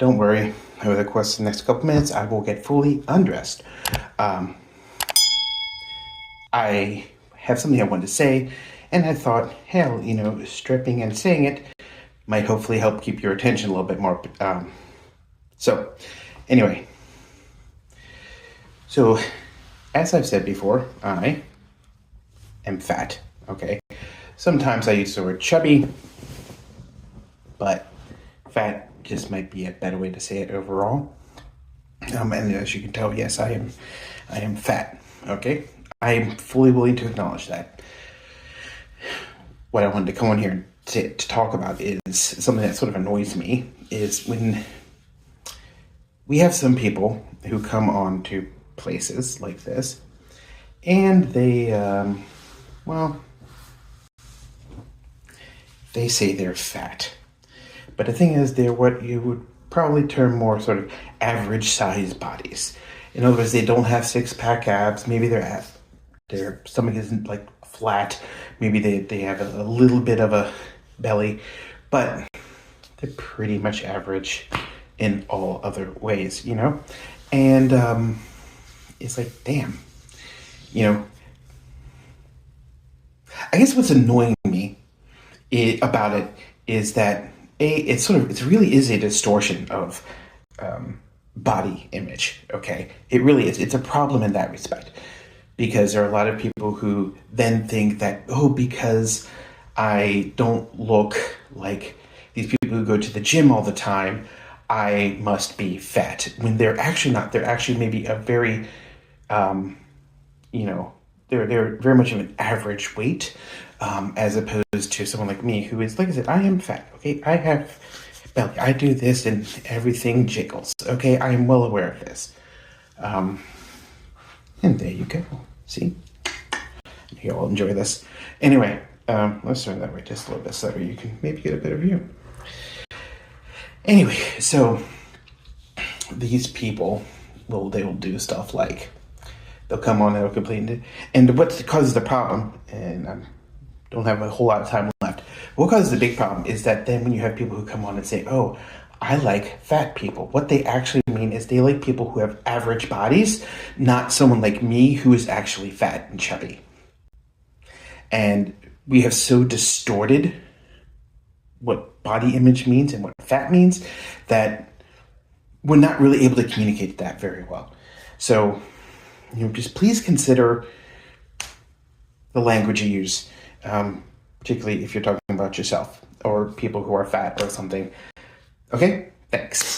don't worry. Over the course of the next couple minutes, I will get fully undressed. I have something I wanted to say, and I thought, hell, stripping and saying it might hopefully help keep your attention a little bit more. Anyway. So, as I've said before, I am fat, okay? Sometimes I use the word chubby, but fat just might be a better way to say it overall. And as you can tell, yes, I am fat, okay? I am fully willing to acknowledge that. What I wanted to come on here to talk about is something that sort of annoys me, is when we have some people who come on to places like this, and they, they say they're fat. But the thing is, they're what you would probably term more sort of average size bodies. In other words, they don't have six-pack abs. Maybe their stomach isn't like flat. Maybe they have a little bit of a belly, but they're pretty much average in all other ways, And it's like, damn, I guess what's annoying me about it is that it really is a distortion of body image. Okay, it really is. It's a problem in that respect, because there are a lot of people who then think that, because I don't look like these people who go to the gym all the time, I must be fat, when they're actually not. They're actually maybe a very they're very much of an average weight, as opposed to someone like me who is, like I said, I am fat, okay? I have belly, I do this and everything jiggles, okay? I am well aware of this. And there you go, see? You all enjoy this. Anyway, let's turn that way just a little bit so that you can maybe get a better view. Anyway, so these people, they will do stuff like, they'll come on, they'll complain. And what causes the problem, and I don't have a whole lot of time left, what causes the big problem is that then when you have people who come on and say, oh, I like fat people, what they actually mean is they like people who have average bodies, not someone like me who is actually fat and chubby. And we have so distorted what body image means and what fat means that we're not really able to communicate that very well. So, just please consider the language you use, particularly if you're talking about yourself or people who are fat or something. Okay? Thanks.